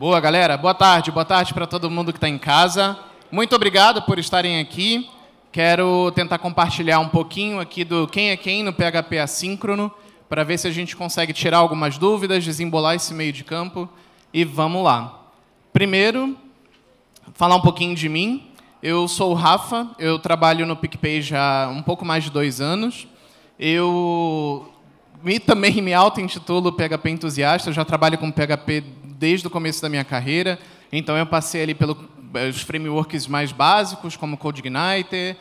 Boa, galera. Boa tarde para todo mundo que está em casa. Muito obrigado por estarem aqui. Quero tentar compartilhar um pouquinho aqui do quem é quem no PHP assíncrono, para ver se a gente consegue tirar algumas dúvidas, desembolar esse meio de campo, e vamos lá. Primeiro, falar um pouquinho de mim. Eu sou o Rafa, eu trabalho no PicPay já há um pouco mais de 2 anos. Eu também me auto-intitulo PHP entusiasta, eu já trabalho com PHP desde o começo da minha carreira, então eu passei ali pelos frameworks mais básicos, como CodeIgniter,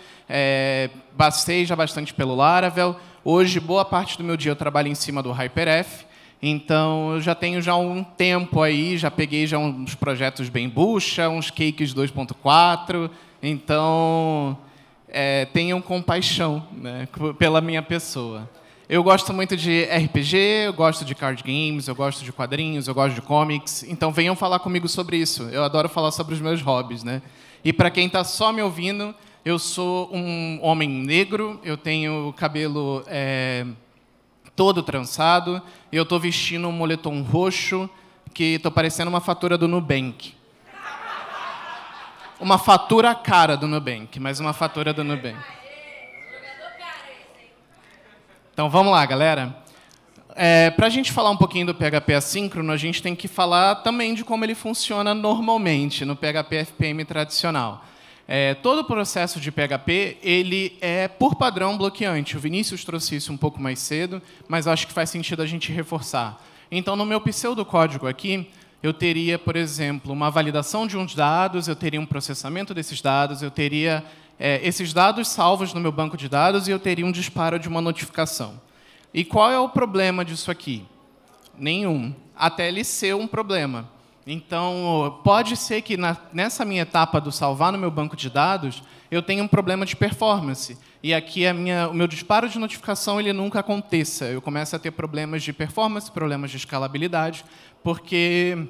passei já bastante pelo Laravel. Hoje, boa parte do meu dia eu trabalho em cima do HyperF, então eu já tenho um tempo aí, já peguei já uns projetos bem bucha, uns cakes 2.4, então tenham compaixão, né, pela minha pessoa. Eu gosto muito de RPG, eu gosto de card games, eu gosto de quadrinhos, eu gosto de comics. Então venham falar comigo sobre isso. Eu adoro falar sobre os meus hobbies, né? E para quem está só me ouvindo, eu sou um homem negro, eu tenho o cabelo todo trançado, e eu estou vestindo um moletom roxo, que estou parecendo uma fatura do Nubank. Uma fatura cara do Nubank, mas uma fatura do Nubank. Então, vamos lá, galera. Para a gente falar um pouquinho do PHP assíncrono, a gente tem que falar também de como ele funciona normalmente no PHP FPM tradicional. Todo o processo de PHP ele é, por padrão, bloqueante. O Vinícius trouxe isso um pouco mais cedo, mas acho que faz sentido a gente reforçar. Então, no meu pseudocódigo aqui, eu teria, por exemplo, uma validação de uns dados, eu teria um processamento desses dados, eu teria esses dados salvos no meu banco de dados e eu teria um disparo de uma notificação. E qual é o problema disso aqui? Nenhum. Até ele ser um problema. Então, pode ser que nessa minha etapa do salvar no meu banco de dados, eu tenha um problema de performance. E aqui o meu disparo de notificação ele nunca aconteça. Eu começo a ter problemas de performance, problemas de escalabilidade, porque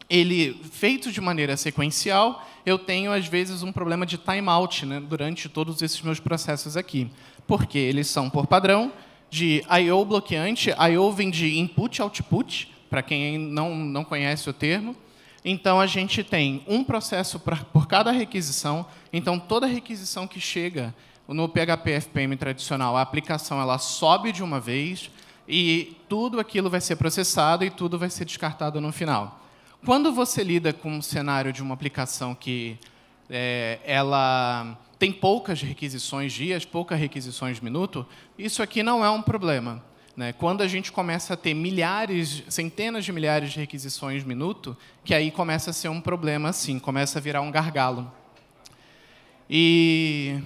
ele, feito de maneira sequencial, eu tenho, às vezes, um problema de timeout, né, durante todos esses meus processos aqui. Porque eles são, por padrão, de I/O bloqueante. I/O vem de input-output, para quem não conhece o termo. Então, a gente tem um processo por cada requisição. Então, toda requisição que chega no PHP FPM tradicional, a aplicação ela sobe de uma vez e tudo aquilo vai ser processado e tudo vai ser descartado no final. Quando você lida com um cenário de uma aplicação que ela tem poucas requisições dias, poucas requisições minuto, isso aqui não é um problema, né? Quando a gente começa a ter centenas de milhares de requisições minuto, que aí começa a ser um problema, sim, começa a virar um gargalo. E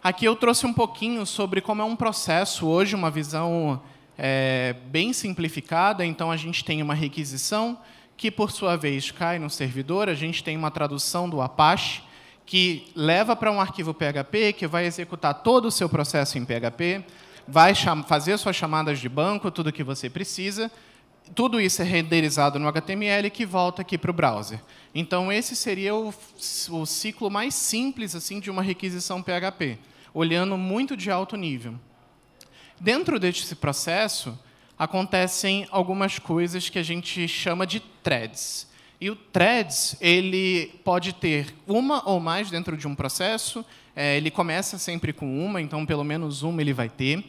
aqui eu trouxe um pouquinho sobre como é um processo hoje, uma visão bem simplificada. Então, a gente tem uma requisição, que, por sua vez, cai no servidor. A gente tem uma tradução do Apache, que leva para um arquivo PHP, que vai executar todo o seu processo em PHP, vai fazer suas chamadas de banco, tudo o que você precisa. Tudo isso é renderizado no HTML, que volta aqui para o browser. Então, esse seria o ciclo mais simples assim, de uma requisição PHP, olhando muito de alto nível. Dentro desse processo, acontecem algumas coisas que a gente chama de threads. E o threads ele pode ter uma ou mais dentro de um processo. Ele começa sempre com uma, então pelo menos uma ele vai ter.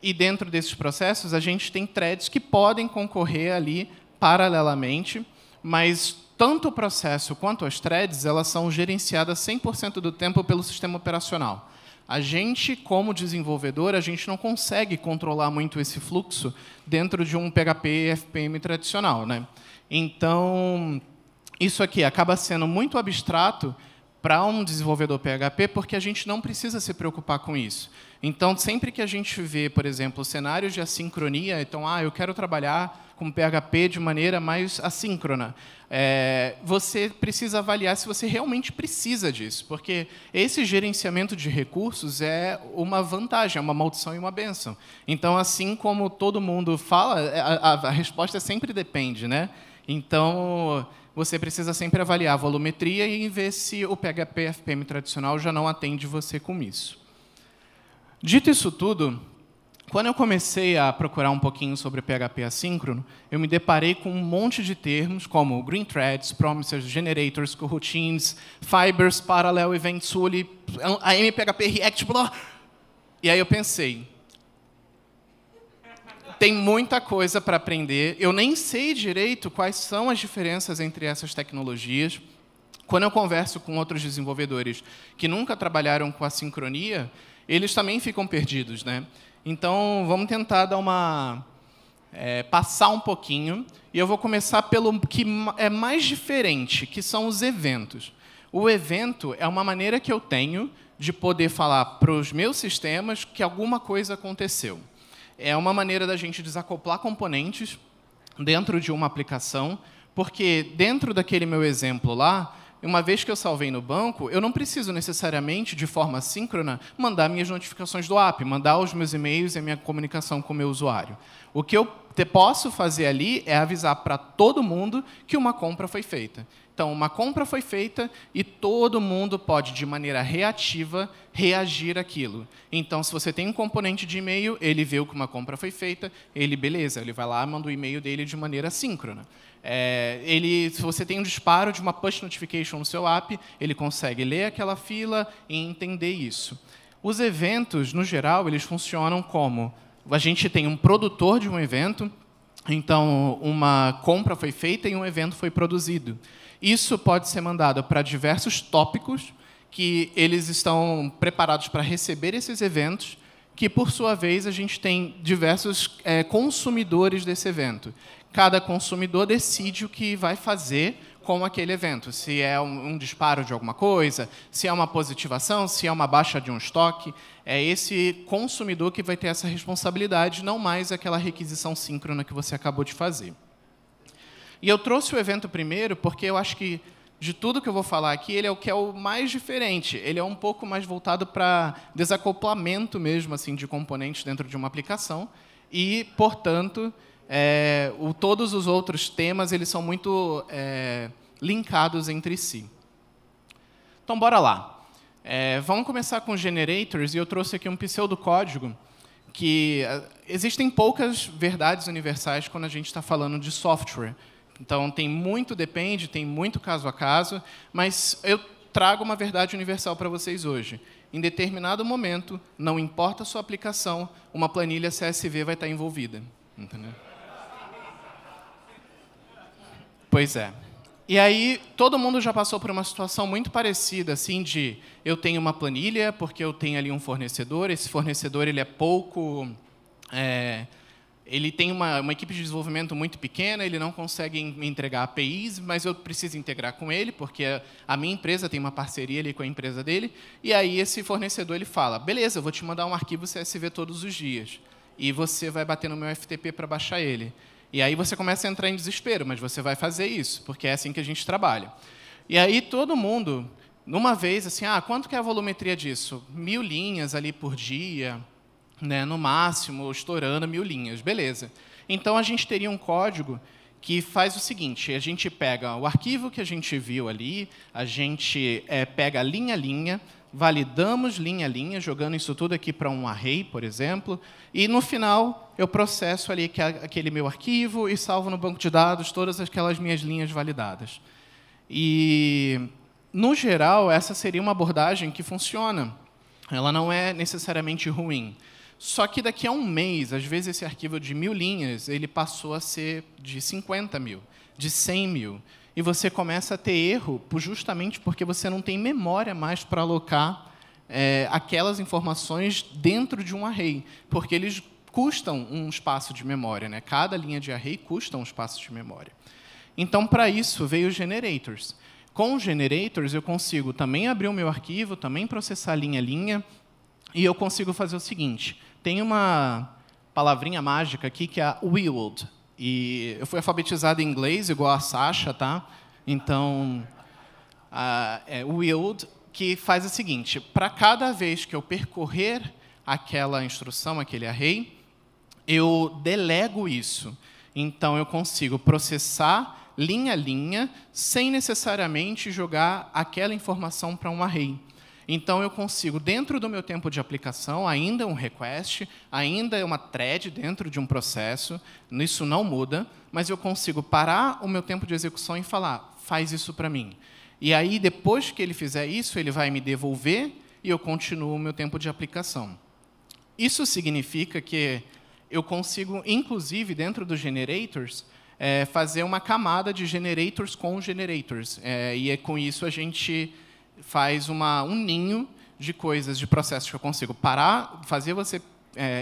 E dentro desses processos a gente tem threads que podem concorrer ali paralelamente, mas tanto o processo quanto as threads elas são gerenciadas 100% do tempo pelo sistema operacional. A gente, como desenvolvedor, a gente não consegue controlar muito esse fluxo dentro de um PHP FPM tradicional, né? Então, isso aqui acaba sendo muito abstrato para um desenvolvedor PHP, porque a gente não precisa se preocupar com isso. Então, sempre que a gente vê, por exemplo, cenários de assincronia, então, eu quero trabalhar com PHP de maneira mais assíncrona, você precisa avaliar se você realmente precisa disso, porque esse gerenciamento de recursos é uma vantagem, é uma maldição e uma bênção. Então, assim como todo mundo fala, a resposta sempre depende, né? Então, você precisa sempre avaliar a volumetria e ver se o PHP FPM tradicional já não atende você com isso. Dito isso tudo, Quando eu comecei a procurar um pouquinho sobre PHP assíncrono, eu me deparei com um monte de termos como green threads, promises, generators, coroutines, fibers, parallel events, ULI, AMPHP, React, blá. E aí eu pensei, tem muita coisa para aprender. Eu nem sei direito quais são as diferenças entre essas tecnologias. Quando eu converso com outros desenvolvedores que nunca trabalharam com a sincronia, eles também ficam perdidos, né? Então, vamos tentar dar passar um pouquinho. E eu vou começar pelo que é mais diferente, que são os eventos. O evento é uma maneira que eu tenho de poder falar para os meus sistemas que alguma coisa aconteceu. É uma maneira da gente desacoplar componentes dentro de uma aplicação, porque dentro daquele meu exemplo lá, uma vez que eu salvei no banco, eu não preciso necessariamente, de forma síncrona, mandar minhas notificações do app, mandar os meus e-mails e a minha comunicação com o meu usuário. O que eu posso fazer ali é avisar para todo mundo que uma compra foi feita. Então, uma compra foi feita e todo mundo pode, de maneira reativa, reagir àquilo. Então, se você tem um componente de e-mail, ele viu que uma compra foi feita, beleza, ele vai lá e manda o e-mail dele de maneira síncrona. Se você tem um disparo de uma push notification no seu app, ele consegue ler aquela fila e entender isso. Os eventos, no geral, eles funcionam como a gente tem um produtor de um evento, então uma compra foi feita e um evento foi produzido. Isso pode ser mandado para diversos tópicos que eles estão preparados para receber esses eventos, que, por sua vez, a gente tem diversos consumidores desse evento. Cada consumidor decide o que vai fazer com aquele evento. Se é um disparo de alguma coisa, se é uma positivação, se é uma baixa de um estoque. É esse consumidor que vai ter essa responsabilidade, não mais aquela requisição síncrona que você acabou de fazer. E eu trouxe o evento primeiro porque eu acho que, de tudo que eu vou falar aqui, ele é o que é o mais diferente. Ele é um pouco mais voltado para desacoplamento mesmo assim, de componentes dentro de uma aplicação. E, portanto, todos os outros temas eles são muito linkados entre si. Então, bora lá. Vamos começar com generators, e eu trouxe aqui um pseudocódigo que existem poucas verdades universais quando a gente está falando de software. Então, tem muito depende, tem muito caso a caso, mas eu trago uma verdade universal para vocês hoje. Em determinado momento, não importa a sua aplicação, uma planilha CSV vai estar envolvida. Entendeu? Pois é. E aí, todo mundo já passou por uma situação muito parecida, assim, de eu tenho uma planilha, porque eu tenho ali um fornecedor, esse fornecedor ele é pouco... ele tem uma equipe de desenvolvimento muito pequena, ele não consegue me entregar APIs, mas eu preciso integrar com ele, porque a minha empresa tem uma parceria ali com a empresa dele, e aí esse fornecedor ele fala, beleza, eu vou te mandar um arquivo CSV todos os dias, e você vai bater no meu FTP para baixar ele. E aí você começa a entrar em desespero, mas você vai fazer isso, porque é assim que a gente trabalha. E aí todo mundo, numa vez, assim, quanto que é a volumetria disso? 1000 linhas ali por dia, né, no máximo, estourando 1000 linhas. Beleza. Então, a gente teria um código que faz o seguinte, a gente pega o arquivo que a gente viu ali, a gente pega linha a linha, validamos linha a linha, jogando isso tudo aqui para um array, por exemplo, e, no final, eu processo ali aquele meu arquivo e salvo no banco de dados todas aquelas minhas linhas validadas. E, no geral, essa seria uma abordagem que funciona. Ela não é necessariamente ruim. Só que, daqui a um mês, às vezes, esse arquivo de 1000 linhas ele passou a ser de 50 mil, de 100 mil. E você começa a ter erro justamente porque você não tem memória mais para alocar aquelas informações dentro de um array, porque eles custam um espaço de memória, né? Cada linha de array custa um espaço de memória. Então, para isso, veio os generators. Com os generators, eu consigo também abrir o meu arquivo, também processar linha a linha, e eu consigo fazer o seguinte, tem uma palavrinha mágica aqui que é a WILD. E eu fui alfabetizado em inglês, igual a Sasha, tá? Então, WILD, que faz o seguinte, para cada vez que eu percorrer aquela instrução, aquele array, eu delego isso. Então, eu consigo processar linha a linha, sem necessariamente jogar aquela informação para um array. Então, eu consigo, dentro do meu tempo de aplicação, ainda é um request, ainda é uma thread dentro de um processo, isso não muda, mas eu consigo parar o meu tempo de execução e falar, faz isso para mim. E aí, depois que ele fizer isso, ele vai me devolver e eu continuo o meu tempo de aplicação. Isso significa que eu consigo, inclusive, dentro dos generators, fazer uma camada de generators com generators. E com isso a gente faz um ninho de coisas, de processos que eu consigo parar, fazer você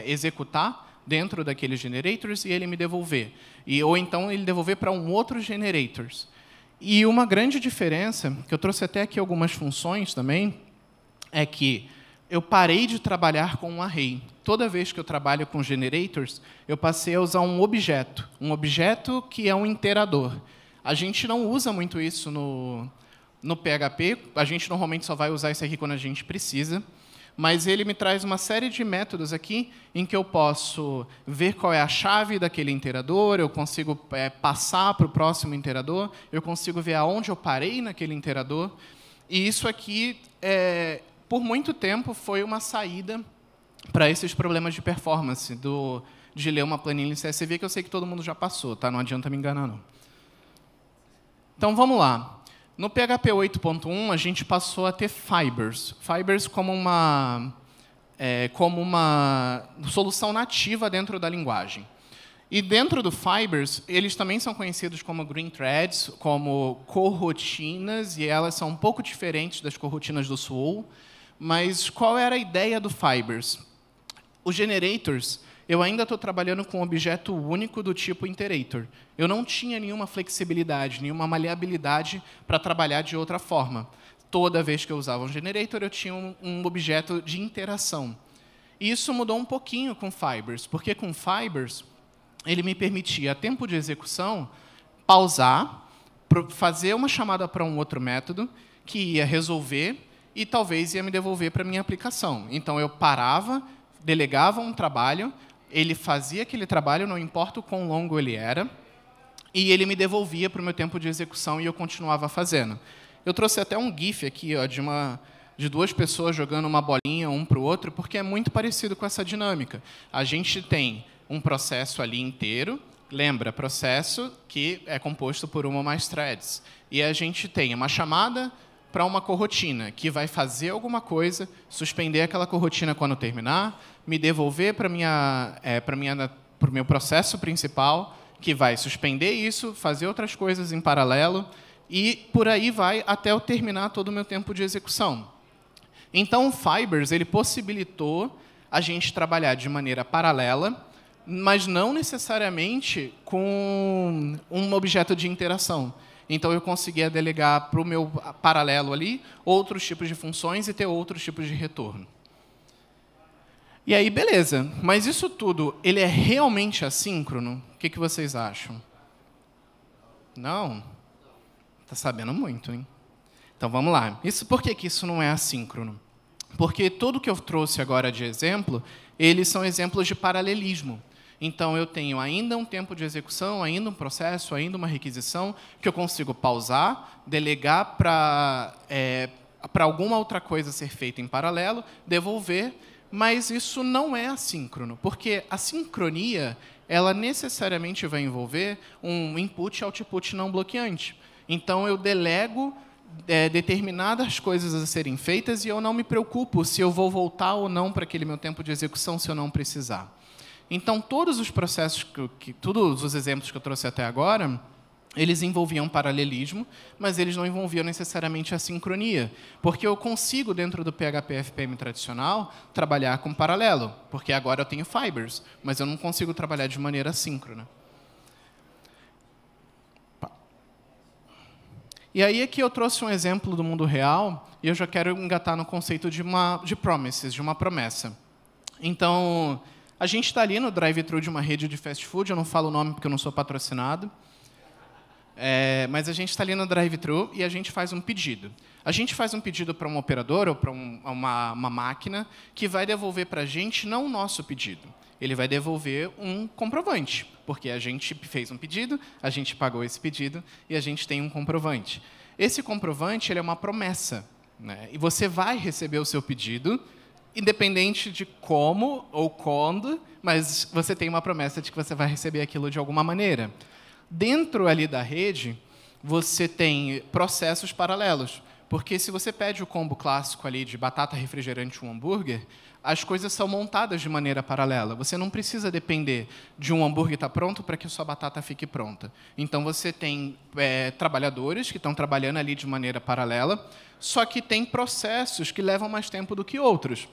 executar dentro daqueles generators e ele me devolver. Ou então ele devolver para um outro generators. E uma grande diferença, que eu trouxe até aqui algumas funções também, é que eu parei de trabalhar com um array. Toda vez que eu trabalho com generators, eu passei a usar um objeto que é um iterador. A gente não usa muito isso no PHP, a gente normalmente só vai usar isso aqui quando a gente precisa, mas ele me traz uma série de métodos aqui em que eu posso ver qual é a chave daquele iterador, eu consigo passar para o próximo iterador, eu consigo ver aonde eu parei naquele iterador, e isso aqui, por muito tempo, foi uma saída para esses problemas de performance, de ler uma planilha em CSV, que eu sei que todo mundo já passou, tá? Não adianta me enganar, não. Então, vamos lá. No PHP 8.1, a gente passou a ter fibers. Fibers como uma solução nativa dentro da linguagem. E dentro do fibers, eles também são conhecidos como green threads, como corrotinas, e elas são um pouco diferentes das corrotinas do Swole. Mas qual era a ideia do fibers? Os generators, eu ainda estou trabalhando com um objeto único do tipo iterator. Eu não tinha nenhuma flexibilidade, nenhuma maleabilidade para trabalhar de outra forma. Toda vez que eu usava um generator, eu tinha um objeto de interação. E isso mudou um pouquinho com fibers, porque com fibers, ele me permitia, a tempo de execução, pausar, fazer uma chamada para um outro método, que ia resolver e talvez ia me devolver para a minha aplicação. Então, eu parava, delegava um trabalho, ele fazia aquele trabalho, não importa o quão longo ele era, e ele me devolvia para o meu tempo de execução e eu continuava fazendo. Eu trouxe até um GIF aqui de duas pessoas jogando uma bolinha um para o outro, porque é muito parecido com essa dinâmica. A gente tem um processo ali inteiro, lembra, processo que é composto por uma ou mais threads. E a gente tem uma chamada para uma corrotina, que vai fazer alguma coisa, suspender aquela corrotina quando terminar, me devolver para o meu processo principal, que vai suspender isso, fazer outras coisas em paralelo, e por aí vai até eu terminar todo o meu tempo de execução. Então, o Fibers ele possibilitou a gente trabalhar de maneira paralela, mas não necessariamente com um objeto de interação. Então, eu conseguia delegar para o meu paralelo ali outros tipos de funções e ter outros tipos de retorno. E aí, beleza. Mas isso tudo, ele é realmente assíncrono? O que vocês acham? Não? Está sabendo muito, hein? Então, vamos lá. Por que isso não é assíncrono? Porque tudo que eu trouxe agora de exemplo, eles são exemplos de paralelismo. Então, eu tenho ainda um tempo de execução, ainda um processo, ainda uma requisição, que eu consigo pausar, delegar para alguma outra coisa ser feita em paralelo, devolver, mas isso não é assíncrono, porque a sincronia ela necessariamente vai envolver um input-output não bloqueante. Então, eu delego determinadas coisas a serem feitas e eu não me preocupo se eu vou voltar ou não para aquele meu tempo de execução se eu não precisar. Então, todos os processos, todos os exemplos que eu trouxe até agora, eles envolviam paralelismo, mas eles não envolviam necessariamente a sincronia, porque eu consigo, dentro do PHP FPM tradicional, trabalhar com paralelo, porque agora eu tenho fibers, mas eu não consigo trabalhar de maneira síncrona. E aí aqui eu trouxe um exemplo do mundo real, e eu já quero engatar no conceito de promises, de uma promessa. Então, a gente está ali no drive-thru de uma rede de fast food, eu não falo o nome porque eu não sou patrocinado, mas a gente está ali no drive-thru e a gente faz um pedido. A gente faz um pedido para um operador ou para uma máquina que vai devolver para a gente não o nosso pedido. Ele vai devolver um comprovante, porque a gente fez um pedido, a gente pagou esse pedido e a gente tem um comprovante. Esse comprovante ele é uma promessa. né? E você vai receber o seu pedido, independente de como ou quando, mas você tem uma promessa de que você vai receber aquilo de alguma maneira. Dentro ali da rede, você tem processos paralelos. Porque se você pede o combo clássico ali de batata, refrigerante e um hambúrguer, as coisas são montadas de maneira paralela. Você não precisa depender de um hambúrguer estar pronto para que a sua batata fique pronta. Então, você tem trabalhadores que estão trabalhando ali de maneira paralela, só que tem processos que levam mais tempo do que outros.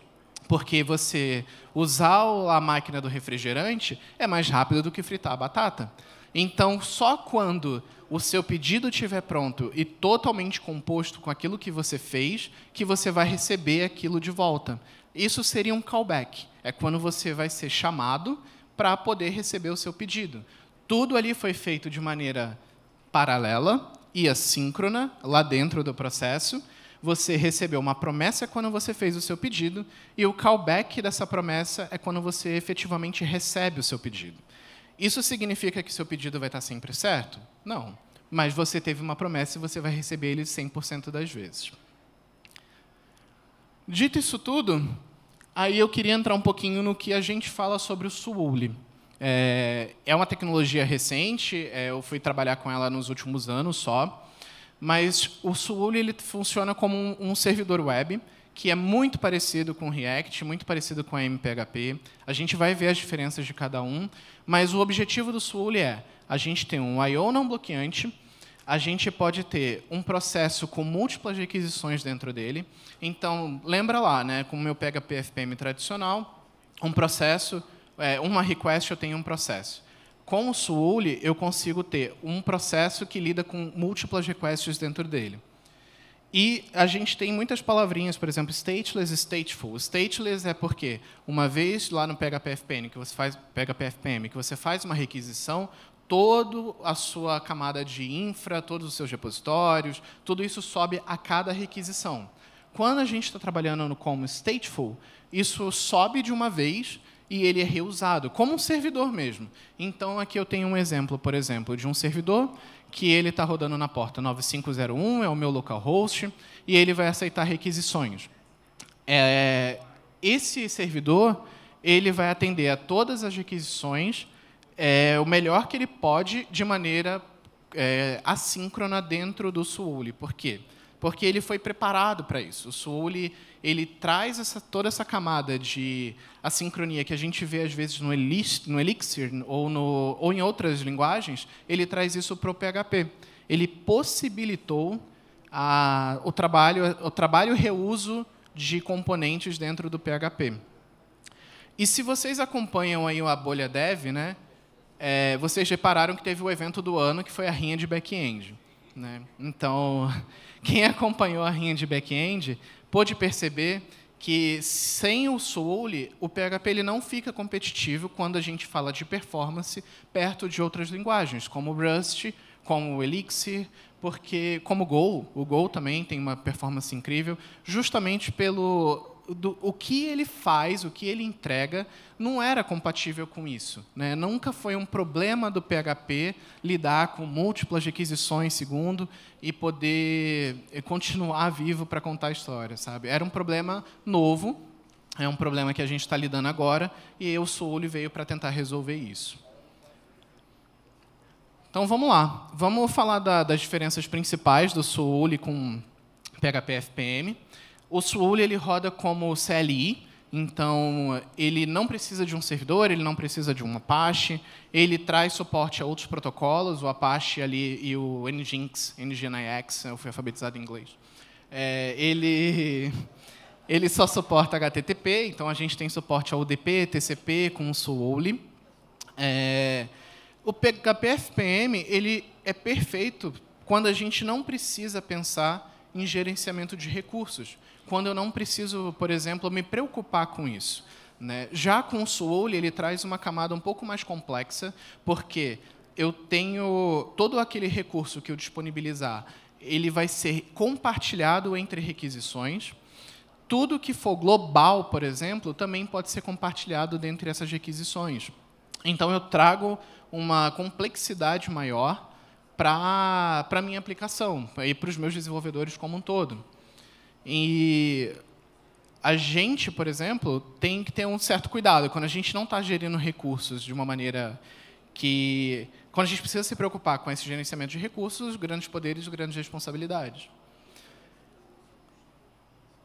Porque você usar a máquina do refrigerante é mais rápido do que fritar a batata. Então, só quando o seu pedido estiver pronto e totalmente composto com aquilo que você fez, que você vai receber aquilo de volta. Isso seria um callback. É quando você vai ser chamado para poder receber o seu pedido. Tudo ali foi feito de maneira paralela e assíncrona, lá dentro do processo. Você recebeu uma promessa quando você fez o seu pedido, e o callback dessa promessa é quando você efetivamente recebe o seu pedido. Isso significa que seu pedido vai estar sempre certo? Não. Mas você teve uma promessa e você vai receber ele 100% das vezes. Dito isso tudo, aí eu queria entrar um pouquinho no que a gente fala sobre o Suuli. É uma tecnologia recente, eu fui trabalhar com ela nos últimos anos só, mas o Suuli ele funciona como um servidor web, que é muito parecido com o React, muito parecido com a MPHP. A gente vai ver as diferenças de cada um, mas o objetivo do Suuli a gente tem um I/O não bloqueante, a gente pode ter um processo com múltiplas requisições dentro dele. Então, lembra lá, né, com o meu PHP FPM tradicional, um processo, uma request eu tenho um processo. Com o Suuli, eu consigo ter um processo que lida com múltiplas requests dentro dele. E a gente tem muitas palavrinhas, por exemplo, stateless e stateful. Stateless é porque, uma vez lá no PHP FPM, que você faz uma requisição, toda a sua camada de infra, todos os seus repositórios, tudo isso sobe a cada requisição. Quando a gente está trabalhando como stateful, isso sobe de uma vez e ele é reusado, como um servidor mesmo. Então, aqui eu tenho um exemplo, por exemplo, de um servidor que ele está rodando na porta 9501, é o meu localhost, e ele vai aceitar requisições. Esse servidor ele vai atender a todas as requisições o melhor que ele pode, de maneira assíncrona dentro do Suuli. Por quê? Porque ele foi preparado para isso. O Suuli ele traz toda essa camada de assincronia que a gente vê, às vezes, no Elixir ou em outras linguagens, ele traz isso para o PHP. Ele possibilitou o trabalho e reuso de componentes dentro do PHP. E se vocês acompanham aí a bolha dev, né, vocês repararam que teve o evento do ano, que foi a rinha de back-end, né? Então, quem acompanhou a rinha de back-end pôde perceber que, sem o Suuli, o PHP ele não fica competitivo quando a gente fala de performance perto de outras linguagens, como o Rust, como o Elixir, porque, como o Go também tem uma performance incrível, justamente o que ele faz, o que ele entrega, não era compatível com isso, né? Nunca foi um problema do PHP lidar com múltiplas requisições segundo e poder continuar vivo para contar a história, sabe? Era um problema novo, é um problema que a gente está lidando agora, e o Suuli veio para tentar resolver isso. Então, vamos lá. Vamos falar das diferenças principais do Suuli com PHP FPM. O Suuli ele roda como CLI, então ele não precisa de um servidor, ele não precisa de um Apache, ele traz suporte a outros protocolos, o Apache ali e o Nginx, Nginx, eu fui alfabetizado em inglês. Ele só suporta HTTP, então a gente tem suporte a UDP, TCP com o Suuli. O PHP FPM ele é perfeito quando a gente não precisa pensar em gerenciamento de recursos, quando eu não preciso, por exemplo, me preocupar com isso, né? Já com o Suuli, ele traz uma camada um pouco mais complexa, porque eu tenho todo aquele recurso que eu disponibilizar, ele vai ser compartilhado entre requisições. Tudo que for global, por exemplo, também pode ser compartilhado dentre essas requisições. Então, eu trago uma complexidade maior para a minha aplicação e para os meus desenvolvedores como um todo. E a gente, por exemplo, tem que ter um certo cuidado quando a gente não está gerindo recursos de uma maneira que... Quando a gente precisa se preocupar com esse gerenciamento de recursos, grandes poderes, grandes responsabilidades.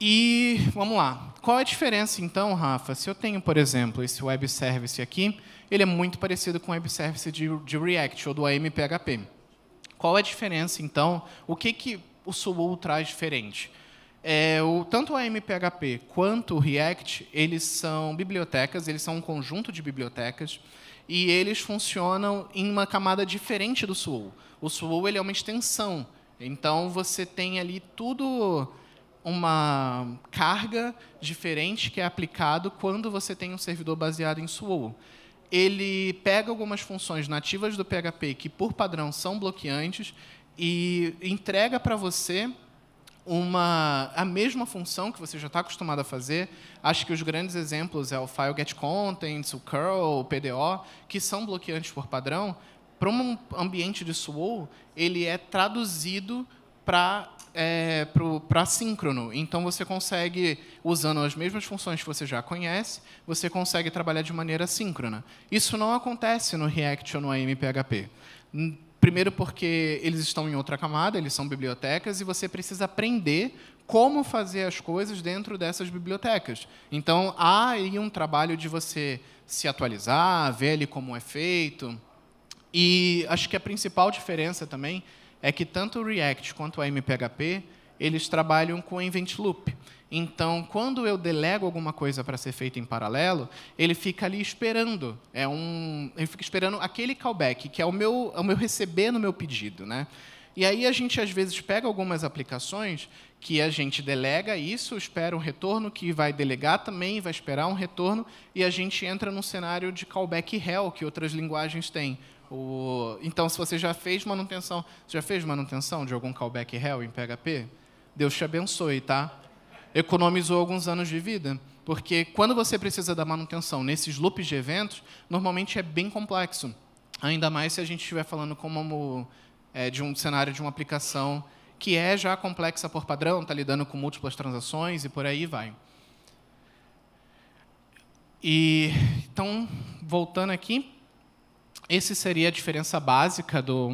E, vamos lá. Qual é a diferença, então, Rafa? Se eu tenho, por exemplo, esse web service aqui, ele é muito parecido com o web service de React, ou do AMPHP. Qual é a diferença, então? O que o Swole traz diferente? Tanto o AMPHP quanto o React, eles são bibliotecas, eles são um conjunto de bibliotecas, e eles funcionam em uma camada diferente do Swole. O Swole ele é uma extensão, então você tem ali tudo... uma carga diferente que é aplicado quando você tem um servidor baseado em Swole. Ele pega algumas funções nativas do PHP que, por padrão, são bloqueantes e entrega para você a mesma função que você já está acostumado a fazer. Acho que os grandes exemplos é o FileGetContents, o curl, o PDO, que são bloqueantes por padrão. Para um ambiente de Swole, ele é traduzido para assíncrono. Então, você consegue, usando as mesmas funções que você já conhece, você consegue trabalhar de maneira síncrona. Isso não acontece no React ou no AMPHP. Primeiro porque eles estão em outra camada, eles são bibliotecas, e você precisa aprender como fazer as coisas dentro dessas bibliotecas. Então, há aí um trabalho de você se atualizar, ver ali como é feito. E acho que a principal diferença também é que tanto o React quanto o AMPHP, eles trabalham com Event Loop. Então, quando eu delego alguma coisa para ser feita em paralelo, ele fica ali esperando. Ele fica esperando aquele callback, que é o meu receber no meu pedido, né? E aí a gente, às vezes, pega algumas aplicações que a gente delega isso, espera um retorno, que vai delegar também, vai esperar um retorno, e a gente entra num cenário de callback hell, que outras linguagens têm. Então, se você já fez manutenção de algum callback hell em PHP? Deus te abençoe, tá? Economizou alguns anos de vida, porque quando você precisa da manutenção nesses loops de eventos, normalmente é bem complexo. Ainda mais se a gente estiver falando de um cenário de uma aplicação que é já complexa por padrão, está lidando com múltiplas transações e por aí vai. Então, voltando aqui, essa seria a diferença básica do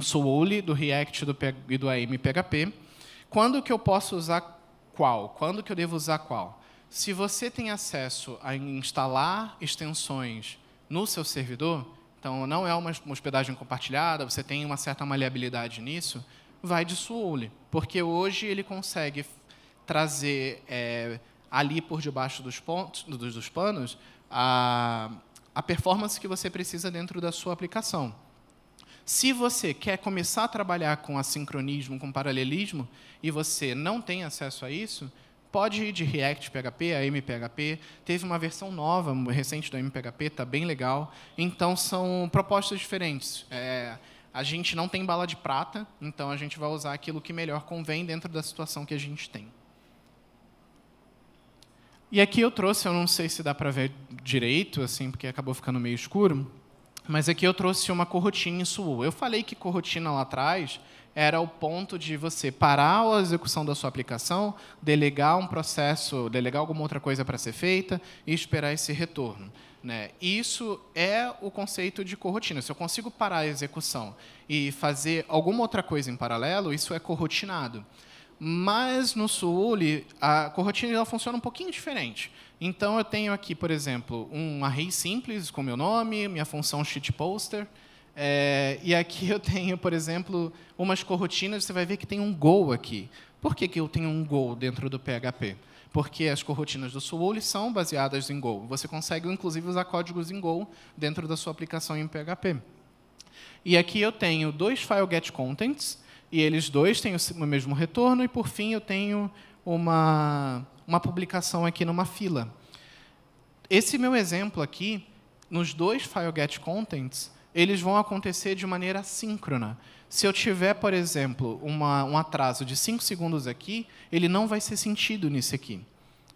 Swole, do React e do AMPHP. Quando que eu posso usar qual? Quando que eu devo usar qual? Se você tem acesso a instalar extensões no seu servidor, então não é uma hospedagem compartilhada, você tem uma certa maleabilidade nisso, vai de Swole, porque hoje ele consegue trazer ali por debaixo dos panos a performance que você precisa dentro da sua aplicação. Se você quer começar a trabalhar com assincronismo, com paralelismo, e você não tem acesso a isso, pode ir de React PHP a AMPHP. Teve uma versão nova, recente do AMPHP, está bem legal. Então, são propostas diferentes. A gente não tem bala de prata, então a gente vai usar aquilo que melhor convém dentro da situação que a gente tem. E aqui eu trouxe, eu não sei se dá para ver direito, assim, porque acabou ficando meio escuro, mas aqui eu trouxe uma coroutine em Swole. Eu falei que coroutine lá atrás era o ponto de você parar a execução da sua aplicação, delegar um processo, delegar alguma outra coisa para ser feita e esperar esse retorno, né? Isso é o conceito de coroutine. Se eu consigo parar a execução e fazer alguma outra coisa em paralelo, isso é corroutinado. Mas no Swole, a coroutine ela funciona um pouquinho diferente. Então, eu tenho aqui, por exemplo, um array simples com meu nome, minha função shitposter, e aqui eu tenho, por exemplo, umas coroutinas, você vai ver que tem um Go aqui. Por que eu tenho um Go dentro do PHP? Porque as coroutinas do Swole são baseadas em Go. Você consegue, inclusive, usar códigos em Go dentro da sua aplicação em PHP. E aqui eu tenho dois FileGetContents, e eles dois têm o mesmo retorno, e, por fim, eu tenho uma publicação aqui numa fila. Esse meu exemplo aqui, nos dois FileGetContents, eles vão acontecer de maneira assíncrona. Se eu tiver, por exemplo, um atraso de 5 segundos aqui, ele não vai ser sentido nisso aqui.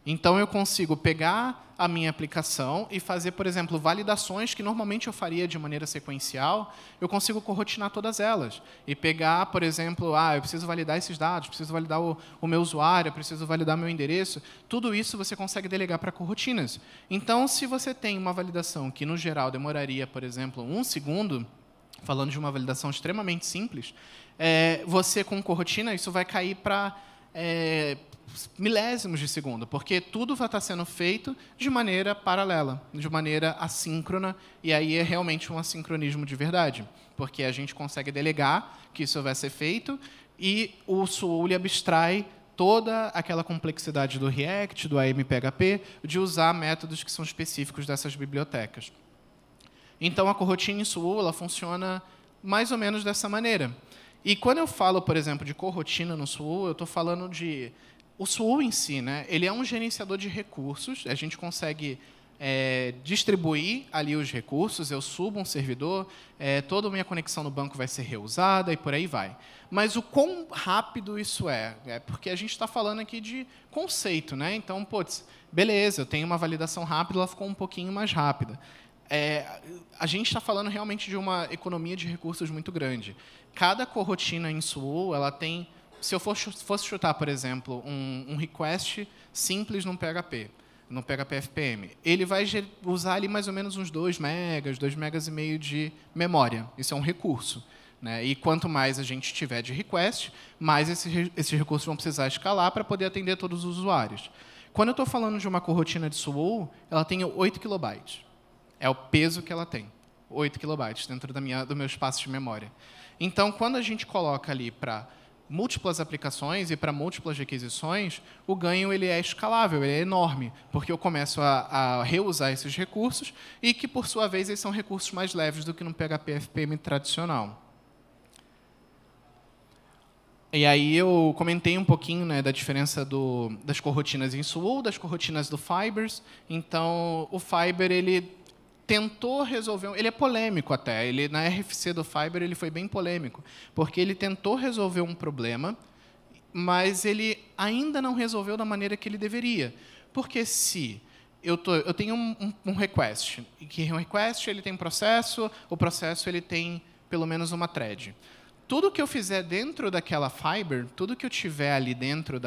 Então, eu consigo pegar a minha aplicação e fazer, por exemplo, validações que normalmente eu faria de maneira sequencial, eu consigo corrotinar todas elas. E pegar, por exemplo, eu preciso validar esses dados, preciso validar o meu usuário, preciso validar meu endereço. Tudo isso você consegue delegar para corrotinas. Então, se você tem uma validação que, no geral, demoraria, por exemplo, 1 segundo, falando de uma validação extremamente simples, você, com corrotina, isso vai cair para milésimos de segundo, porque tudo vai estar sendo feito de maneira paralela, de maneira assíncrona, e aí é realmente um assincronismo de verdade, porque a gente consegue delegar que isso vai ser feito, e o Swole abstrai toda aquela complexidade do React, do AMPHP, de usar métodos que são específicos dessas bibliotecas. Então, a corrotina em Swole ela funciona mais ou menos dessa maneira. E quando eu falo, por exemplo, de corrotina no Swole, eu estou falando de... O Swole em si, né, ele é um gerenciador de recursos. A gente consegue distribuir ali os recursos. Eu subo um servidor, toda a minha conexão no banco vai ser reusada e por aí vai. Mas o quão rápido isso é? Porque a gente está falando aqui de conceito. Né? Então, beleza, eu tenho uma validação rápida, ela ficou um pouquinho mais rápida. A gente está falando realmente de uma economia de recursos muito grande. Cada corrotina em Swole, ela tem... Se eu fosse chutar, por exemplo, um request simples no PHP FPM, ele vai usar ali mais ou menos uns 2 megas, 2,5 megas de memória. Isso é um recurso. Né? E quanto mais a gente tiver de request, mais esses recursos vão precisar escalar para poder atender todos os usuários. Quando eu estou falando de uma corrotina de Swole, ela tem 8 kilobytes. É o peso que ela tem. 8 kilobytes dentro do meu espaço de memória. Então, quando a gente coloca ali para múltiplas aplicações e para múltiplas requisições, o ganho ele é escalável, ele é enorme, porque eu começo a reusar esses recursos e que, por sua vez, eles são recursos mais leves do que no PHP FPM tradicional. E aí eu comentei um pouquinho, né, da diferença das corrotinas em Swole, das corrotinas do Fibers. Então, o Fiber ele tentou resolver... Ele é polêmico até. Na RFC do Fiber ele foi bem polêmico, porque ele tentou resolver um problema, mas ele ainda não resolveu da maneira que ele deveria. Porque se eu tenho um request, e que um request ele tem processo, o processo ele tem pelo menos uma thread. Tudo que eu fizer dentro daquela Fiber, tudo que eu tiver ali dentro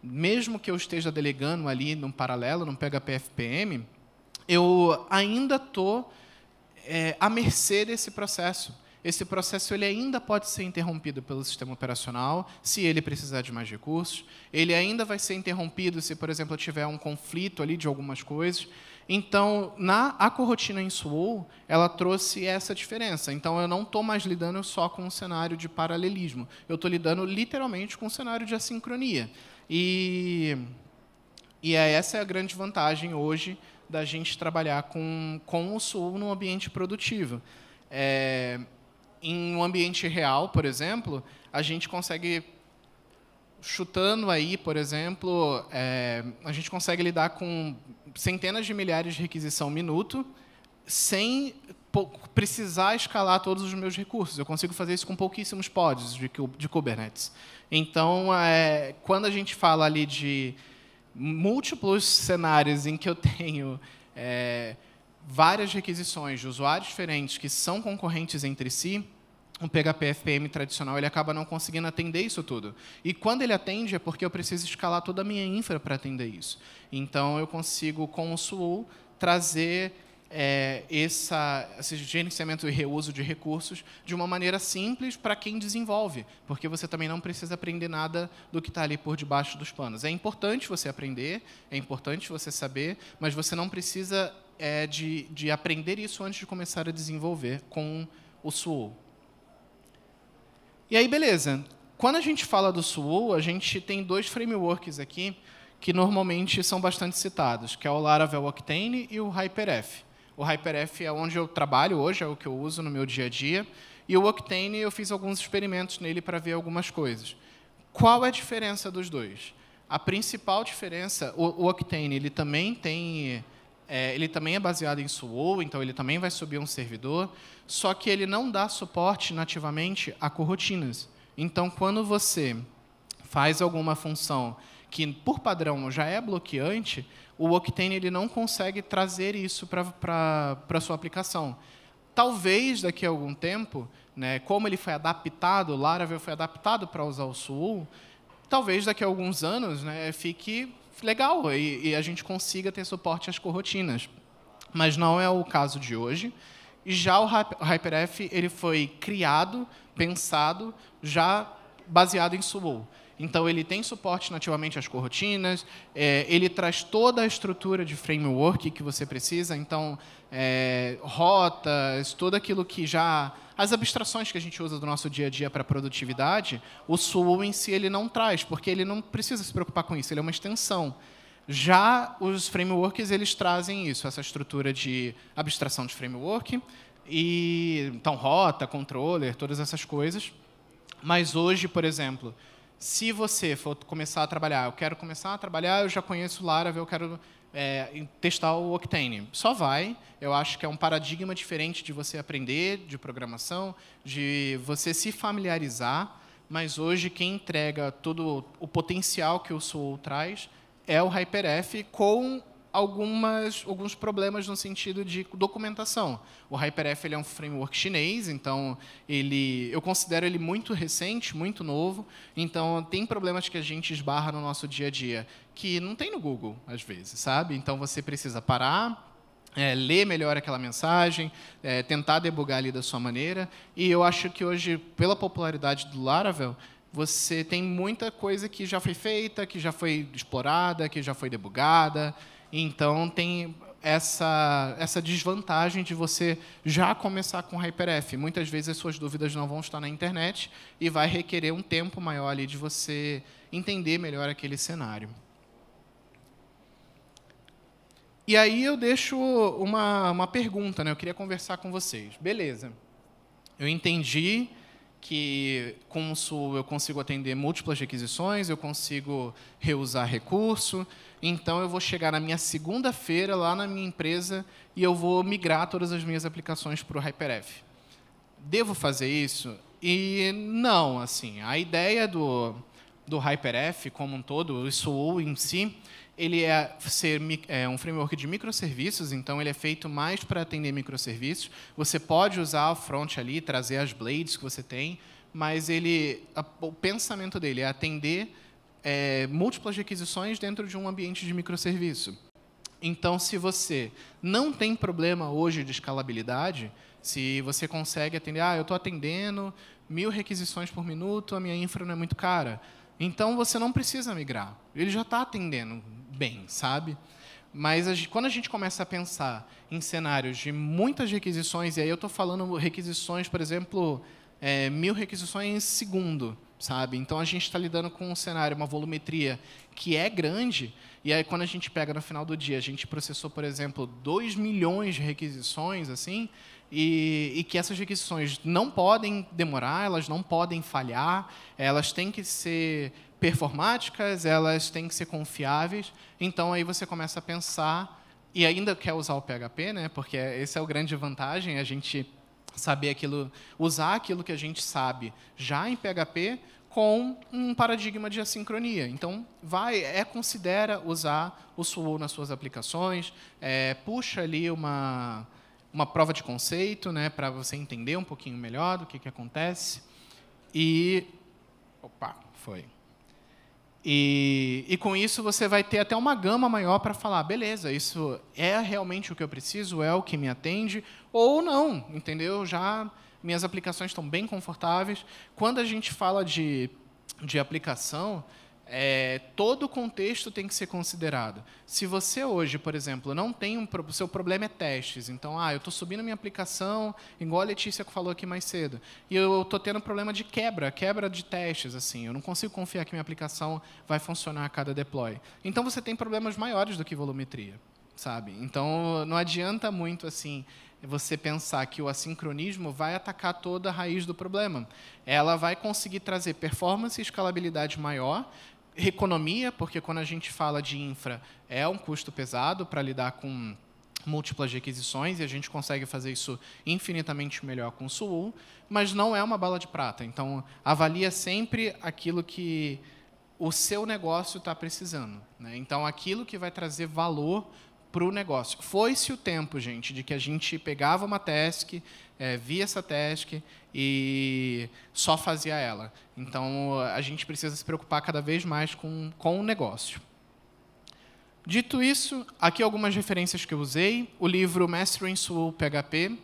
mesmo que eu esteja delegando ali num paralelo, num PHP FPM, eu ainda estou à mercê desse processo. Esse processo ele ainda pode ser interrompido pelo sistema operacional, se ele precisar de mais recursos. Ele ainda vai ser interrompido se, por exemplo, eu tiver um conflito ali de algumas coisas. Então, a corrotina em Swole, ela trouxe essa diferença. Então, eu não estou mais lidando só com um cenário de paralelismo. Eu estou lidando, literalmente, com um cenário de assincronia. E essa é a grande vantagem hoje da gente trabalhar com o Swole num ambiente produtivo. Em um ambiente real, por exemplo, a gente consegue, chutando aí, por exemplo, a gente consegue lidar com centenas de milhares de requisição minuto sem precisar escalar todos os meus recursos. Eu consigo fazer isso com pouquíssimos pods de Kubernetes. Então, quando a gente fala ali de múltiplos cenários em que eu tenho várias requisições de usuários diferentes que são concorrentes entre si, o PHP FPM tradicional ele acaba não conseguindo atender isso tudo. E quando ele atende é porque eu preciso escalar toda a minha infra para atender isso. Então, eu consigo, com o Swole, trazer esse gerenciamento e reuso de recursos de uma maneira simples para quem desenvolve, porque você também não precisa aprender nada do que está ali por debaixo dos panos. É importante você aprender, é importante você saber, mas você não precisa de aprender isso antes de começar a desenvolver com o Swole. E aí, beleza. Quando a gente fala do Swole, a gente tem 2 frameworks aqui que normalmente são bastante citados, que é o Laravel Octane e o HyperF. O HyperF é onde eu trabalho hoje, é o que eu uso no meu dia a dia. E o Octane, eu fiz alguns experimentos nele para ver algumas coisas. Qual é a diferença dos dois? A principal diferença, o Octane ele também é baseado em Swole, então ele também vai subir um servidor, só que ele não dá suporte nativamente a corrotinas. Então, quando você faz alguma função que por padrão já é bloqueante, o Octane ele não consegue trazer isso para a sua aplicação. Talvez, daqui a algum tempo, né, como ele foi adaptado, o Laravel foi adaptado para usar o SUL, talvez daqui a alguns anos, né, fique legal e a gente consiga ter suporte às coroutinas. Mas não é o caso de hoje. E já o HyperF ele foi criado, pensado, já baseado em SUL. Então, ele tem suporte nativamente às coroutinas, ele traz toda a estrutura de framework que você precisa, então, rotas, tudo aquilo que já... As abstrações que a gente usa do nosso dia a dia para produtividade, o SUL em si ele não traz, porque ele não precisa se preocupar com isso, ele é uma extensão. Já os frameworks eles trazem isso, essa estrutura de abstração de framework, e, então, rota, controller, todas essas coisas. Mas hoje, por exemplo... Se você for começar a trabalhar, eu quero começar a trabalhar, eu já conheço o Laravel, eu quero testar o Octane. Só vai. Eu acho que é um paradigma diferente de você aprender de programação, de você se familiarizar, mas hoje quem entrega todo o potencial que o SUL traz é o HyperF com alguns problemas no sentido de documentação. O HyperF ele é um framework chinês, então eu considero ele muito recente, muito novo, então tem problemas que a gente esbarra no nosso dia a dia que não tem no Google, às vezes, sabe? Então você precisa parar, ler melhor aquela mensagem, tentar debugar ali da sua maneira, e eu acho que hoje, pela popularidade do Laravel, você tem muita coisa que já foi feita, que já foi explorada, que já foi debugada. Então, tem essa desvantagem de você já começar com HyperF. Muitas vezes, as suas dúvidas não vão estar na internet e vai requerer um tempo maior ali de você entender melhor aquele cenário. E aí eu deixo uma pergunta, né? Eu queria conversar com vocês. Beleza, eu entendi que com o SUL eu consigo atender múltiplas requisições, eu consigo reusar recurso, então eu vou chegar na minha segunda-feira lá na minha empresa e eu vou migrar todas as minhas aplicações para o HyperF. Devo fazer isso? E não, assim, a ideia do HyperF como um todo, o SUL em si, ele é um framework de microserviços, então ele é feito mais para atender microserviços. Você pode usar o front ali, trazer as blades que você tem, mas o pensamento dele é atender múltiplas requisições dentro de um ambiente de microserviço. Então, se você não tem problema hoje de escalabilidade, se você consegue atender, eu estou atendendo 1000 requisições por minuto, a minha infra não é muito cara, então você não precisa migrar. Ele já está atendendo bem, sabe? Mas quando a gente começa a pensar em cenários de muitas requisições, e aí eu estou falando requisições, por exemplo, 1000 requisições segundo, sabe? Então, a gente está lidando com um cenário, uma volumetria que é grande, e aí, quando a gente pega no final do dia, a gente processou, por exemplo, 2 milhões de requisições, assim, e que essas requisições não podem demorar, elas não podem falhar, elas têm que ser performáticas, elas têm que ser confiáveis. Então, aí você começa a pensar, e ainda quer usar o PHP, né? Porque essa é a grande vantagem, a gente saber usar aquilo que a gente sabe já em PHP com um paradigma de assincronia. Então, considera usar o SUL nas suas aplicações, puxa ali uma prova de conceito, né, para você entender um pouquinho melhor do que acontece. E com isso você vai ter até uma gama maior para falar, beleza, isso é realmente o que eu preciso, é o que me atende, ou não, entendeu? Já minhas aplicações estão bem confortáveis. Quando a gente fala de aplicação, todo o contexto tem que ser considerado. Se você hoje, por exemplo, não tem o seu problema é testes, então, eu estou subindo minha aplicação, igual a Letícia falou aqui mais cedo, e eu estou tendo problema de quebra de testes, assim, eu não consigo confiar que minha aplicação vai funcionar a cada deploy. Então, você tem problemas maiores do que volumetria, sabe? Então, não adianta muito, assim, você pensar que o assincronismo vai atacar toda a raiz do problema. Ela vai conseguir trazer performance e escalabilidade maior, economia, porque quando a gente fala de infra, é um custo pesado para lidar com múltiplas requisições, e a gente consegue fazer isso infinitamente melhor com o SUL, mas não é uma bala de prata. Então, avalia sempre aquilo que o seu negócio está precisando, né? Então, aquilo que vai trazer valor para o negócio. Foi-se o tempo, gente, de que a gente pegava uma task, via essa task e só fazia ela. Então, a gente precisa se preocupar cada vez mais com o negócio. Dito isso, aqui algumas referências que eu usei. O livro Mastering Swole PHP.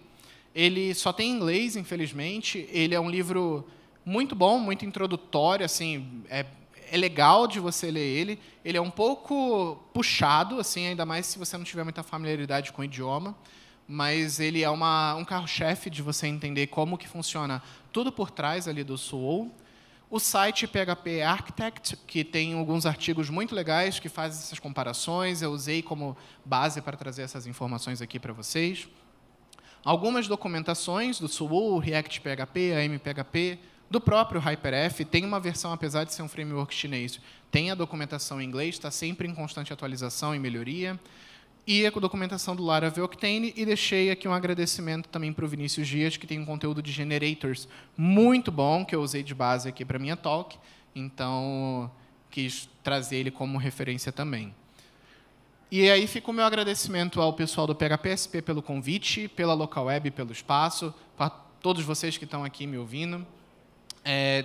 Ele só tem em inglês, infelizmente. Ele é um livro muito bom, muito introdutório, assim, é legal de você ler ele. Ele é um pouco puxado, assim, ainda mais se você não tiver muita familiaridade com o idioma, mas ele é um carro-chefe de você entender como que funciona tudo por trás ali do Swole. O site PHP Architect, que tem alguns artigos muito legais que fazem essas comparações, eu usei como base para trazer essas informações aqui para vocês. Algumas documentações do Swole, React PHP, AMPHP, do próprio HyperF. Tem uma versão, apesar de ser um framework chinês, tem a documentação em inglês, está sempre em constante atualização e melhoria. E a documentação do Laravel Octane. E deixei aqui um agradecimento também para o Vinícius Dias, que tem um conteúdo de generators muito bom, que eu usei de base aqui para a minha talk. Então, quis trazer ele como referência também. E aí fica o meu agradecimento ao pessoal do PHPSP pelo convite, pela Local Web pelo espaço, para todos vocês que estão aqui me ouvindo.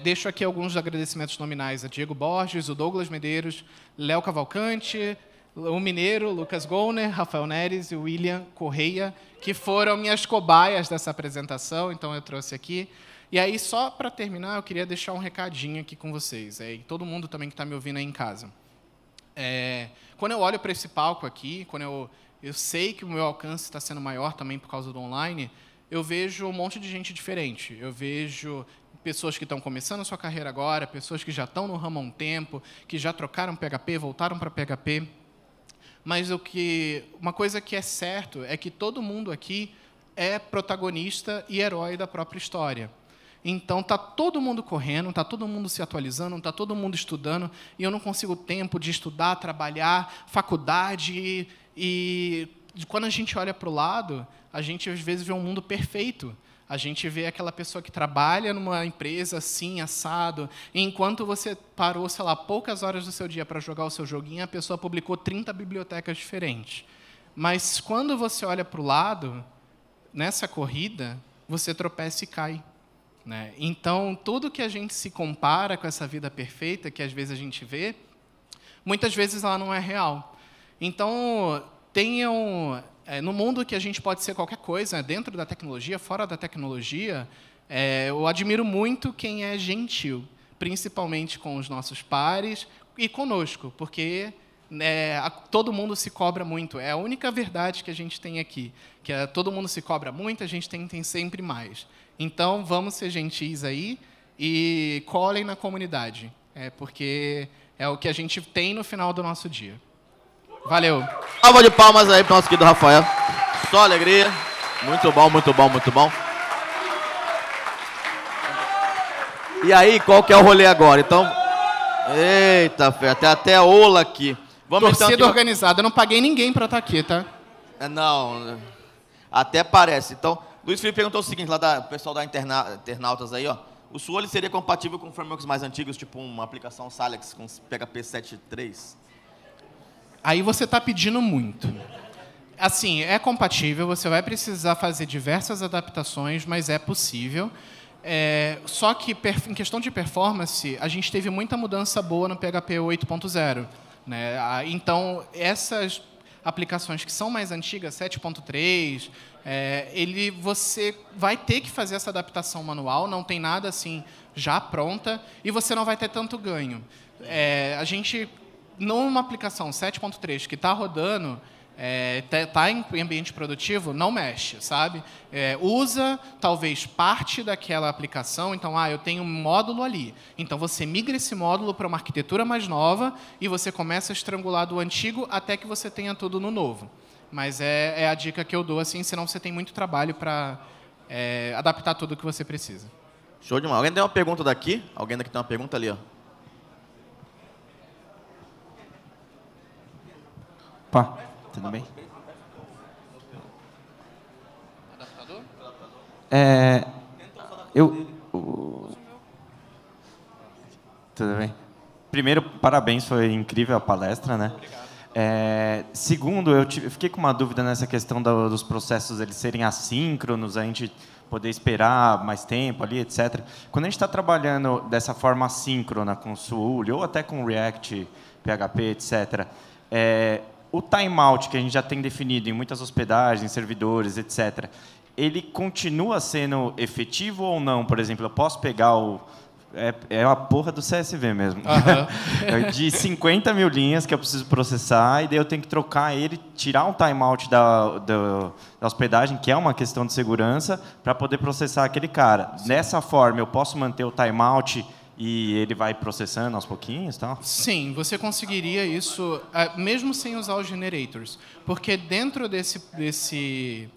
Deixo aqui alguns agradecimentos nominais a Diego Borges, o Douglas Medeiros, Léo Cavalcante, o Mineiro, Lucas Gollner, Rafael Neres e o William Correia, que foram minhas cobaias dessa apresentação, então eu trouxe aqui. E aí, só para terminar, eu queria deixar um recadinho aqui com vocês, e todo mundo também que está me ouvindo aí em casa. Quando eu olho para esse palco aqui, quando eu sei que o meu alcance está sendo maior também por causa do online, eu vejo um monte de gente diferente. Eu vejo pessoas que estão começando a sua carreira agora, pessoas que já estão no ramo há um tempo, que já trocaram PHP, voltaram para PHP. Mas uma coisa que é certo é que todo mundo aqui é protagonista e herói da própria história. Então, está todo mundo correndo, está todo mundo se atualizando, está todo mundo estudando, e eu não consigo tempo de estudar, trabalhar, faculdade. E quando a gente olha para o lado, a gente, às vezes, vê um mundo perfeito. A gente vê aquela pessoa que trabalha numa empresa assim, assado, e enquanto você parou, sei lá, poucas horas do seu dia para jogar o seu joguinho, a pessoa publicou 30 bibliotecas diferentes. Mas, quando você olha para o lado, nessa corrida, você tropeça e cai. Né? Então, tudo que a gente se compara com essa vida perfeita, que às vezes a gente vê, muitas vezes ela não é real. Então, no mundo que a gente pode ser qualquer coisa, dentro da tecnologia, fora da tecnologia, eu admiro muito quem é gentil, principalmente com os nossos pares e conosco, porque todo mundo se cobra muito. É a única verdade que a gente tem aqui, que todo mundo se cobra muito, a gente tem sempre mais. Então, vamos ser gentis aí e colhem na comunidade, porque é o que a gente tem no final do nosso dia. Valeu. Salva de palmas aí para o nosso querido Rafael. Só alegria. Muito bom, muito bom, muito bom. E aí, qual que é o rolê agora? Então, eita, fé, até a ola aqui. Vamos Torcida então, organizada. Eu não paguei ninguém para estar aqui, tá? Não, até parece. Então, Luiz Felipe perguntou o seguinte, lá do pessoal da Internautas aí, ó. O Swole seria compatível com frameworks mais antigos, tipo uma aplicação Salex com PHP 7.3? Aí você está pedindo muito. Assim, é compatível, você vai precisar fazer diversas adaptações, mas é possível. Só que, em questão de performance, a gente teve muita mudança boa no PHP 8.0. Né? Então, essas aplicações que são mais antigas, 7.3, você vai ter que fazer essa adaptação manual, não tem nada assim já pronta, e você não vai ter tanto ganho. A gente, numa aplicação 7.3 que está rodando, está em ambiente produtivo, não mexe, sabe? Usa, talvez, parte daquela aplicação. Então, eu tenho um módulo ali. Então, você migra esse módulo para uma arquitetura mais nova e você começa a estrangular do antigo até que você tenha tudo no novo. Mas é a dica que eu dou, assim, senão você tem muito trabalho para adaptar tudo o que você precisa. Show de bola. Alguém tem uma pergunta daqui? Alguém daqui tem uma pergunta ali, ó. Opa. Tudo bem? Adaptador? Tudo bem? primeiro, parabéns, foi incrível a palestra, né? Obrigado. Segundo, eu fiquei com uma dúvida nessa questão dos processos eles serem assíncronos, a gente poder esperar mais tempo ali, etc. Quando a gente está trabalhando dessa forma assíncrona com Swole ou até com React, PHP, etc., o timeout que a gente já tem definido em muitas hospedagens, servidores, etc., ele continua sendo efetivo ou não? Por exemplo, eu posso pegar É a porra do CSV mesmo. De 50 mil linhas que eu preciso processar, e daí eu tenho que trocar ele, tirar um timeout da hospedagem, que é uma questão de segurança, para poder processar aquele cara. Sim. Dessa forma, eu posso manter o timeout e ele vai processando aos pouquinhos? Tal? Sim, você conseguiria isso, mesmo sem usar os generators. Porque dentro desse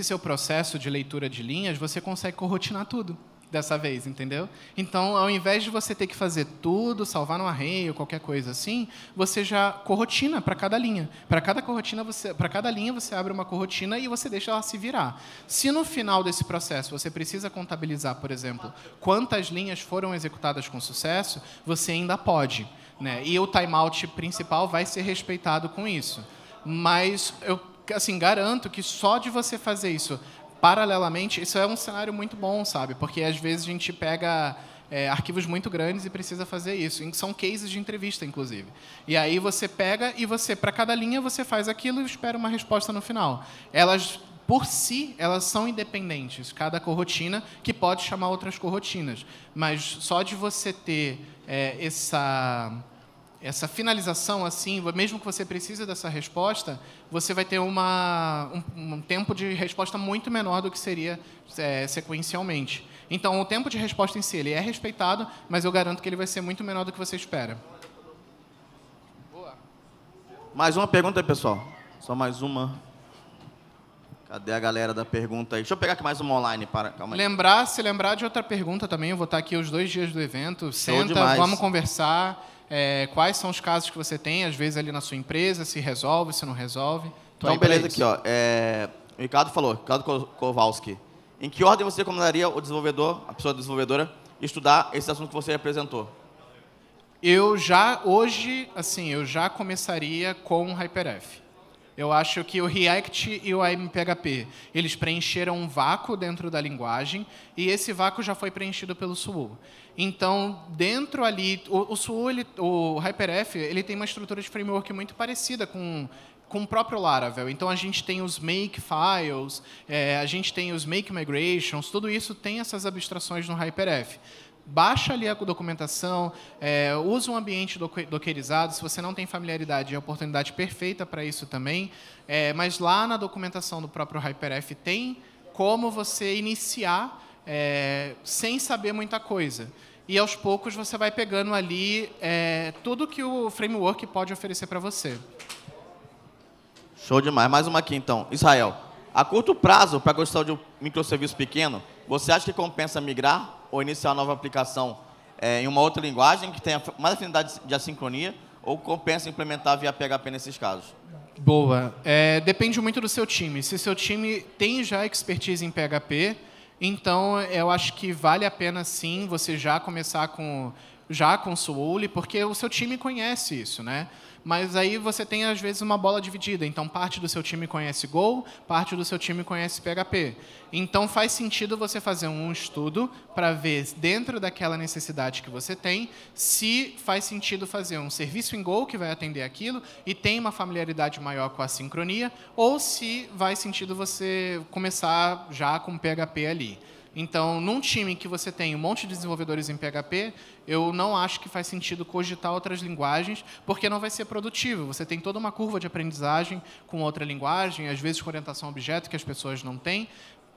seu processo de leitura de linhas, você consegue corrotinar tudo. Dessa vez, entendeu? Então, ao invés de você ter que fazer tudo, salvar no array ou qualquer coisa assim, você já corrotina para cada linha. Para cada linha você abre uma corrotina e você deixa ela se virar. Se no final desse processo você precisa contabilizar, por exemplo, quantas linhas foram executadas com sucesso, você ainda pode, né? E o timeout principal vai ser respeitado com isso. Mas eu assim garanto que só de você fazer isso paralelamente, isso é um cenário muito bom, sabe? Porque às vezes a gente pega arquivos muito grandes e precisa fazer isso. São cases de entrevista, inclusive. E aí você pega e para cada linha você faz aquilo e espera uma resposta no final. Elas, por si, elas são independentes, cada corrotina, que pode chamar outras corrotinas. Mas só de você ter essa finalização, assim, mesmo que você precise dessa resposta, você vai ter um tempo de resposta muito menor do que seria sequencialmente. Então, o tempo de resposta em si ele é respeitado, mas eu garanto que ele vai ser muito menor do que você espera. Boa. Mais uma pergunta aí, pessoal. Só mais uma. Cadê a galera da pergunta aí? Deixa eu pegar aqui mais uma online. Calma aí. Se lembrar de outra pergunta também, eu vou estar aqui os 2 dias do evento. Senta, vamos conversar. Quais são os casos que você tem, às vezes, ali na sua empresa, se resolve, se não resolve. Então, beleza, aqui, ó. O Ricardo Kowalski. Em que ordem você recomendaria o desenvolvedor, a pessoa desenvolvedora, estudar esse assunto que você apresentou? Eu já começaria com o HyperF. Eu acho que o React e o AMPHP, eles preencheram um vácuo dentro da linguagem e esse vácuo já foi preenchido pelo Swole. Então, dentro ali, o HyperF, ele tem uma estrutura de framework muito parecida com o próprio Laravel. Então, a gente tem os make files, a gente tem os make migrations, tudo isso tem essas abstrações no HyperF. Baixa ali a documentação, usa um ambiente dockerizado. Se você não tem familiaridade, é a oportunidade perfeita para isso também. Mas lá na documentação do próprio HyperF tem como você iniciar sem saber muita coisa. E, aos poucos, você vai pegando ali tudo que o framework pode oferecer para você. Show demais. Mais uma aqui, então. Israel, a curto prazo, para a construção de um microserviço pequeno, você acha que compensa migrar ou iniciar uma nova aplicação em uma outra linguagem que tenha mais afinidade de assincronia, ou compensa implementar via PHP nesses casos? Boa. Depende muito do seu time. Se seu time tem já expertise em PHP, então eu acho que vale a pena, sim, você já começar com Swole, porque o seu time conhece isso, né? Mas aí você tem, às vezes, uma bola dividida. Então, parte do seu time conhece Go, parte do seu time conhece PHP. Então, faz sentido você fazer um estudo para ver, dentro daquela necessidade que você tem, se faz sentido fazer um serviço em Go que vai atender aquilo e tem uma familiaridade maior com a sincronia, ou se faz sentido você começar já com PHP ali. Então, num time que você tem um monte de desenvolvedores em PHP, eu não acho que faz sentido cogitar outras linguagens, porque não vai ser produtivo. Você tem toda uma curva de aprendizagem com outra linguagem, às vezes com orientação a objeto, que as pessoas não têm,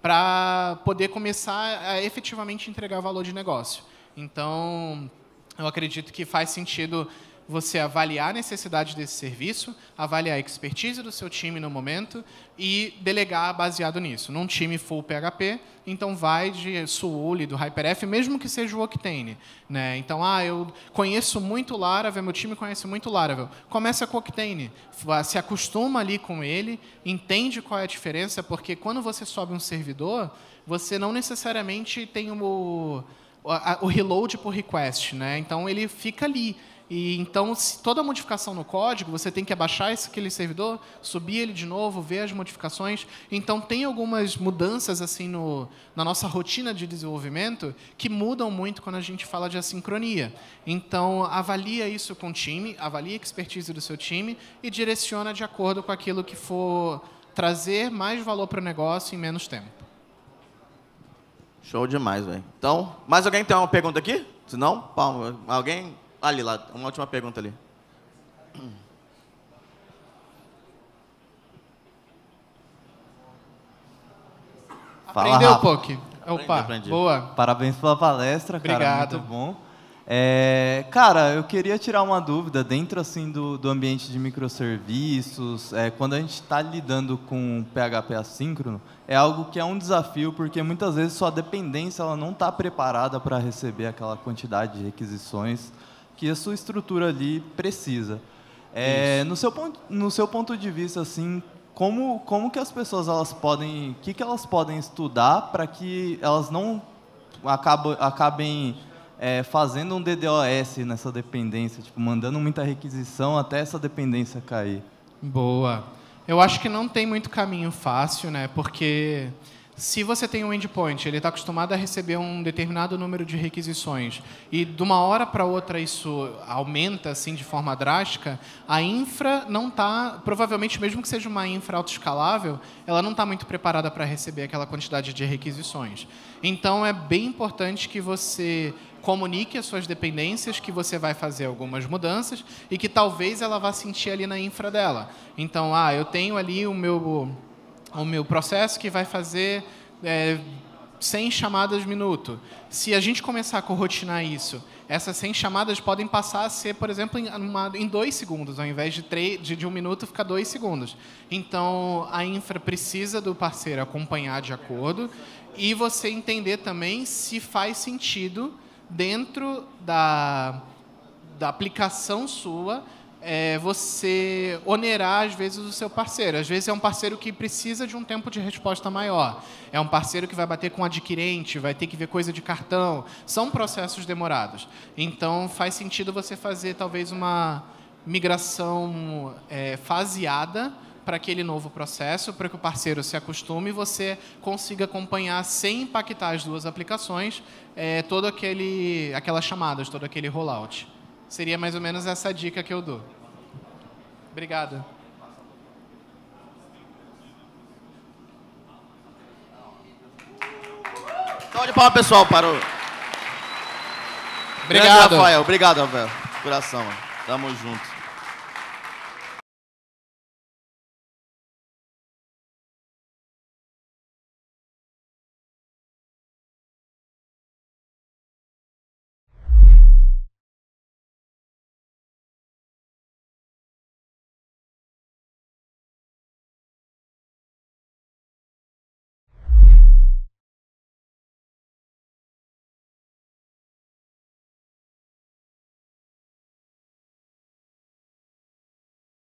para poder começar a efetivamente entregar valor de negócio. Então, eu acredito que faz sentido você avaliar a necessidade desse serviço, avaliar a expertise do seu time no momento e delegar baseado nisso. Num time full PHP, então vai de Swole, do HyperF, mesmo que seja o Octane, né? Então, eu conheço muito Laravel, meu time conhece muito Laravel. Começa com o Octane, se acostuma ali com ele, entende qual é a diferença, porque quando você sobe um servidor, você não necessariamente tem o reload por request, né? Então ele fica ali. E então, se toda modificação no código, você tem que abaixar aquele servidor, subir ele de novo, ver as modificações. Então, tem algumas mudanças assim na nossa rotina de desenvolvimento que mudam muito quando a gente fala de assincronia. Então, avalia isso com o time, avalia a expertise do seu time e direciona de acordo com aquilo que for trazer mais valor para o negócio em menos tempo. Show demais, velho. Então, mais alguém tem uma pergunta aqui? Se não, alguém... Ali, lá, uma última pergunta ali. Aprendeu um pouco. Opa, aprendi. Boa. Parabéns pela palestra, cara. Obrigado. Muito bom. Cara, eu queria tirar uma dúvida dentro assim do ambiente de microserviços. Quando a gente está lidando com PHP assíncrono, é algo que é um desafio, porque muitas vezes sua dependência ela não está preparada para receber aquela quantidade de requisições que a sua estrutura ali precisa. No seu ponto de vista, assim, como que as pessoas elas podem, o que elas podem estudar para que elas não acabem fazendo um DDoS nessa dependência, tipo, mandando muita requisição até essa dependência cair? Boa. Eu acho que não tem muito caminho fácil, né? Porque se você tem um endpoint, ele está acostumado a receber um determinado número de requisições e de uma hora para outra isso aumenta assim de forma drástica, a infra não está, provavelmente mesmo que seja uma infra autoescalável, ela não está muito preparada para receber aquela quantidade de requisições. Então é bem importante que você comunique as suas dependências, que você vai fazer algumas mudanças e que talvez ela vá sentir ali na infra dela. Então, eu tenho ali o meu processo que vai fazer 100 chamadas minuto. Se a gente começar a corrotinar isso, essas 100 chamadas podem passar a ser, por exemplo, em 2 segundos, ao invés de 1 minuto, ficar 2 segundos. Então, a infra precisa do parceiro acompanhar de acordo e você entender também se faz sentido dentro da aplicação sua você onerar, às vezes, o seu parceiro. Às vezes é um parceiro que precisa de um tempo de resposta maior. É um parceiro que vai bater com o adquirente, vai ter que ver coisa de cartão. São processos demorados. Então, faz sentido você fazer, talvez, uma migração faseada para aquele novo processo, para que o parceiro se acostume e você consiga acompanhar, sem impactar as duas aplicações, todo aquelas chamadas, todo aquele rollout. Seria mais ou menos essa dica que eu dou. Obrigado. Salve de palmas, pessoal, para o... Obrigado. Rafael. Obrigado, Rafael. Coração, mano. Tamo junto.